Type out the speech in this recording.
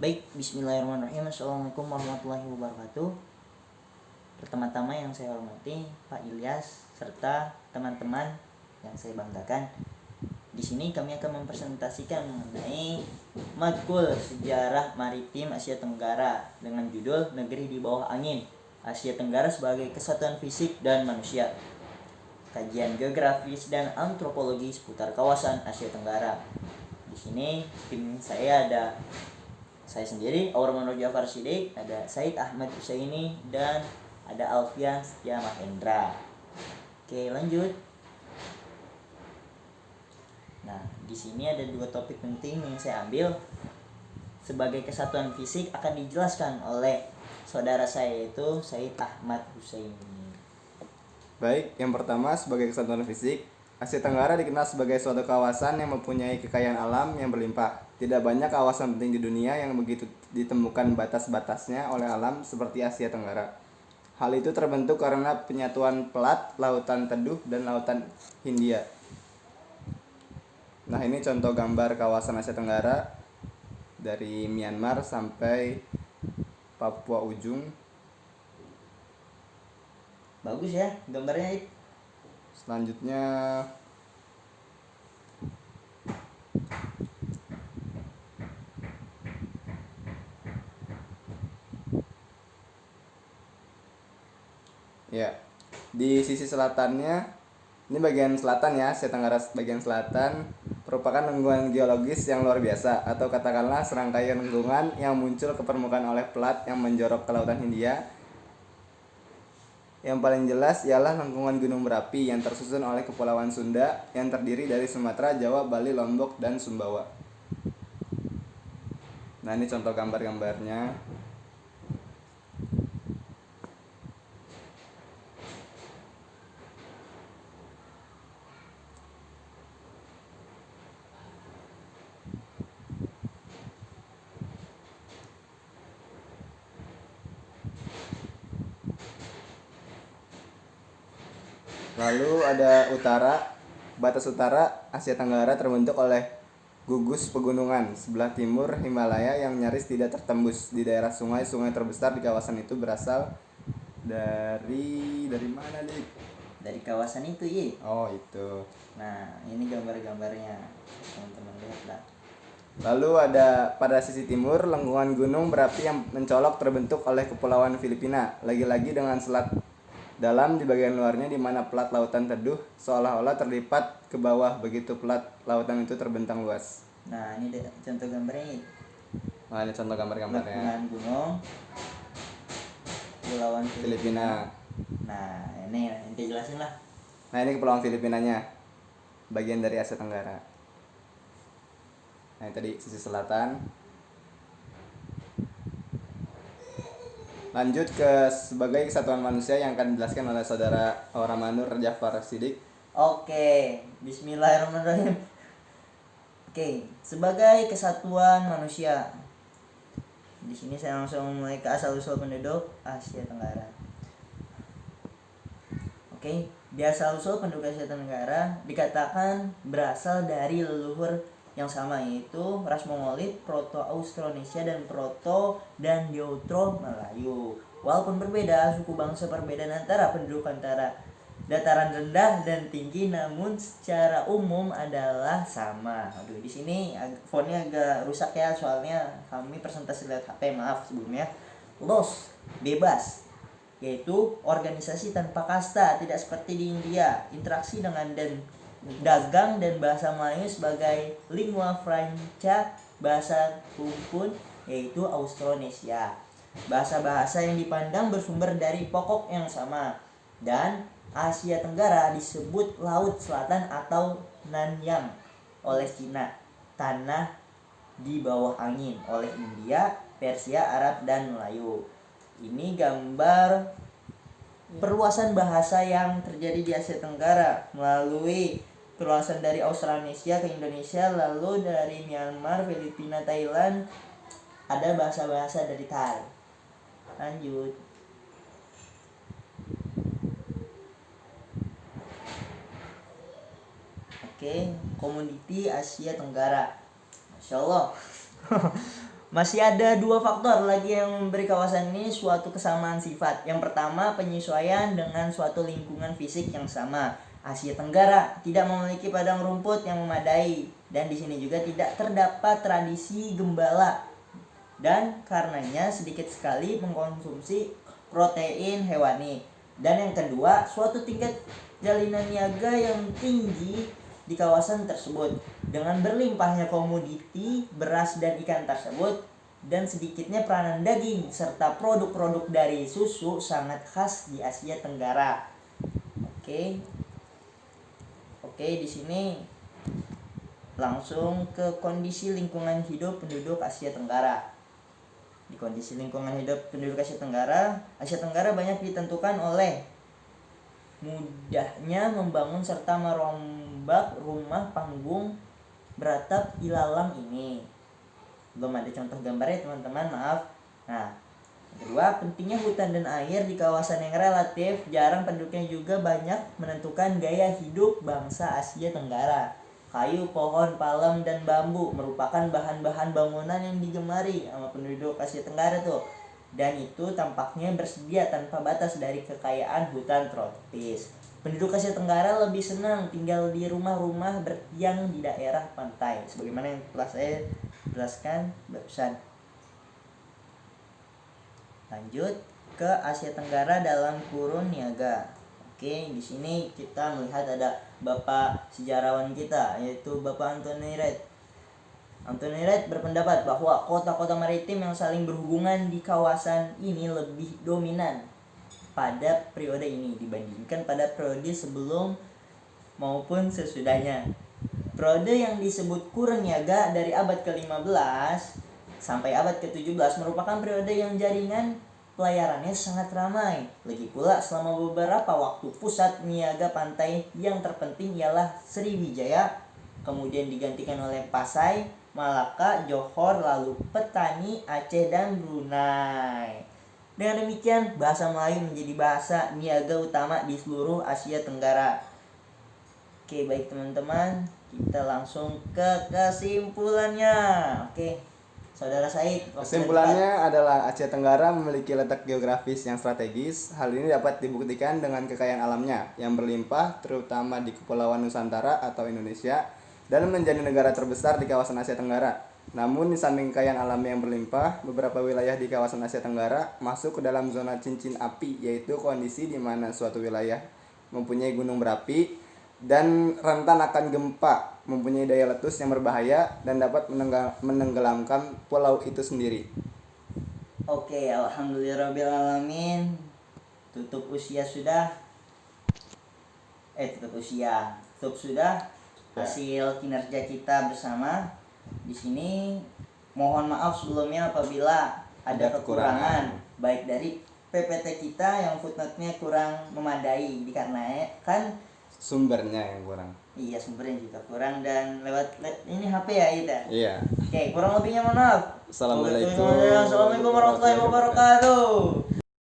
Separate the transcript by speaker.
Speaker 1: Baik, bismillahirrahmanirrahim. Assalamualaikum warahmatullahi wabarakatuh. Pertama-tama yang saya hormati Pak Ilyas serta teman-teman yang saya banggakan. Di sini kami akan mempresentasikan mengenai matkul Sejarah Maritim Asia Tenggara dengan judul Negeri di Bawah Angin, Asia Tenggara sebagai Kesatuan Fisik dan Manusia. Kajian geografis dan antropologi seputar kawasan Asia Tenggara. Di sini tim saya ada saya sendiri, Aur Manur Jafar Siddiq, ada Said Ahmad Husaini, dan ada Alfian Setia Mahendra. Oke, lanjut. Nah, di sini ada dua topik penting yang saya ambil. Sebagai kesatuan fisik akan dijelaskan oleh saudara saya, yaitu Said Ahmad Husaini.
Speaker 2: Baik, yang pertama sebagai kesatuan fisik, Asia Tenggara dikenal sebagai suatu kawasan yang mempunyai kekayaan alam yang berlimpah. Tidak banyak kawasan penting di dunia yang begitu ditemukan batas-batasnya oleh alam seperti Asia Tenggara. Hal itu terbentuk karena penyatuan pelat, lautan teduh, dan lautan Hindia. Nah, ini contoh gambar kawasan Asia Tenggara dari Myanmar sampai Papua ujung.
Speaker 1: Bagus ya gambarnya.
Speaker 2: Selanjutnya ya, di sisi selatannya, ini bagian selatan ya, Asia Tenggara bagian selatan merupakan lengkungan geologis yang luar biasa, atau katakanlah serangkaian lengkungan yang muncul ke permukaan oleh pelat yang menjorok ke lautan Hindia. Yang paling jelas ialah lengkungan gunung berapi yang tersusun oleh Kepulauan Sunda yang terdiri dari Sumatera, Jawa, Bali, Lombok, dan Sumbawa. Nah, ini contoh gambar-gambarnya. Lalu ada utara. Batas utara Asia Tenggara terbentuk oleh gugus pegunungan. Sebelah timur Himalaya yang nyaris tidak tertembus. Di daerah sungai terbesar di kawasan itu berasal dari mana, Dik?
Speaker 1: Dari kawasan itu, Yi.
Speaker 2: Oh, itu.
Speaker 1: Nah, ini gambar-gambarnya. Teman-teman lihat lah.
Speaker 2: Lalu ada pada sisi timur lengkungan gunung berapi yang mencolok terbentuk oleh Kepulauan Filipina. Lagi-lagi dengan selat dalam di bagian luarnya di mana pelat lautan teduh seolah-olah terlipat ke bawah begitu pelat lautan itu terbentang luas.
Speaker 1: Nah, ini contoh gambarnya.
Speaker 2: Nah, ini contoh gambar-gambarnya.
Speaker 1: Lengkungan gunung Kepulauan
Speaker 2: Filipina.
Speaker 1: Nah, ini jelasin lah.
Speaker 2: Nah, ini Kepulauan Filipinanya, bagian dari Asia Tenggara. Nah, ini tadi sisi selatan. Lanjut ke sebagai kesatuan manusia yang akan dijelaskan oleh saudara Aur Manur Jafar Siddiq.
Speaker 1: Oke, bismillahirrahmanirrahim. Oke, sebagai kesatuan manusia. Di sini saya langsung mulai ke asal-usul penduduk Asia Tenggara. Oke, di asal-usul penduduk Asia Tenggara dikatakan berasal dari leluhur yang sama, yaitu ras Mongolit, Proto-Austronesia, dan Proto dan Neutro Melayu. Walaupun berbeda suku bangsa, perbedaan antara penduduk antara dataran rendah dan tinggi, namun secara umum adalah sama. Aduh, di sini fontnya agak rusak ya, soalnya kami presentasi lewat HP, maaf sebelumnya. LOS, bebas, yaitu organisasi tanpa kasta, tidak seperti di India. Interaksi dengan dan dagang dan bahasa Melayu sebagai lingua franca, bahasa rumpun, yaitu Austronesia. Bahasa-bahasa yang dipandang bersumber dari pokok yang sama. Dan Asia Tenggara disebut Laut Selatan atau Nanyang oleh Cina, tanah di bawah angin oleh India, Persia, Arab, dan Melayu. Ini gambar perluasan bahasa yang terjadi di Asia Tenggara melalui perluasan dari Austronesia ke Indonesia, lalu dari Myanmar, Filipina, Thailand, ada bahasa-bahasa dari Thai. Lanjut. Oke, komoditi Asia Tenggara. Masya Allah. Masih ada dua faktor lagi yang memberi kawasan ini suatu kesamaan sifat. Yang pertama, penyesuaian dengan suatu lingkungan fisik yang sama. Asia Tenggara tidak memiliki padang rumput yang memadai dan di sini juga tidak terdapat tradisi gembala dan karenanya sedikit sekali mengkonsumsi protein hewani. Dan yang kedua, suatu tingkat jalinan niaga yang tinggi di kawasan tersebut dengan berlimpahnya komoditi beras dan ikan tersebut dan sedikitnya peranan daging serta produk-produk dari susu sangat khas di Asia Tenggara. Oke. Di sini langsung ke kondisi lingkungan hidup penduduk Asia Tenggara. Di kondisi lingkungan hidup penduduk Asia Tenggara banyak ditentukan oleh mudahnya membangun serta merombak rumah panggung beratap ilalang ini. Belum ada contoh gambarnya teman-teman, maaf. Nah, kedua, pentingnya hutan dan air di kawasan yang relatif jarang penduduknya juga banyak menentukan gaya hidup bangsa Asia Tenggara. Kayu, pohon, palem, dan bambu merupakan bahan-bahan bangunan yang digemari sama penduduk Asia Tenggara tuh. Dan itu tampaknya bersedia tanpa batas dari kekayaan hutan tropis. Penduduk Asia Tenggara lebih senang tinggal di rumah-rumah yang di daerah pantai, sebagaimana yang telah saya jelaskan barusan. Lanjut ke Asia Tenggara dalam kurun niaga. Oke, di sini kita melihat ada bapak sejarawan kita yaitu Bapak Anthony Reid. Anthony Reid berpendapat bahwa kota-kota maritim yang saling berhubungan di kawasan ini lebih dominan pada periode ini dibandingkan pada periode sebelum maupun sesudahnya. Periode yang disebut kurun niaga dari abad ke-15 sampai abad ke-17 merupakan periode yang jaringan pelayarannya sangat ramai. Lagi pula selama beberapa waktu pusat niaga pantai yang terpenting ialah Sriwijaya, kemudian digantikan oleh Pasai, Malaka, Johor, lalu Petani, Aceh, dan Brunei. Dengan demikian, bahasa Melayu menjadi bahasa niaga utama di seluruh Asia Tenggara. Oke, baik teman-teman, kita langsung ke kesimpulannya. Oke, Saudara Said.
Speaker 2: Kesimpulannya adalah Asia Tenggara memiliki letak geografis yang strategis. Hal ini dapat dibuktikan dengan kekayaan alamnya yang berlimpah, terutama di Kepulauan Nusantara atau Indonesia, dan menjadi negara terbesar di kawasan Asia Tenggara. Namun di samping kekayaan alam yang berlimpah, beberapa wilayah di kawasan Asia Tenggara masuk ke dalam zona cincin api, yaitu kondisi di mana suatu wilayah mempunyai gunung berapi dan rentan akan gempa, mempunyai daya letus yang berbahaya dan dapat menenggelamkan pulau itu sendiri.
Speaker 1: Oke, alhamdulillahirrabbilalamin. Tutup sudah hasil kinerja kita bersama. Di sini mohon maaf sebelumnya apabila ada kekurangan baik dari PPT kita yang footnote-nya kurang memadai dikarenakan
Speaker 2: Sumbernya yang kurang.
Speaker 1: Iya, sumbernya juga kurang dan lewat ini HP ya kita.
Speaker 2: Iya.
Speaker 1: Oke, kurang lebihnya mohon maaf.
Speaker 2: Assalamualaikum
Speaker 1: Assalamualaikum warahmatullahi wabarakatuh.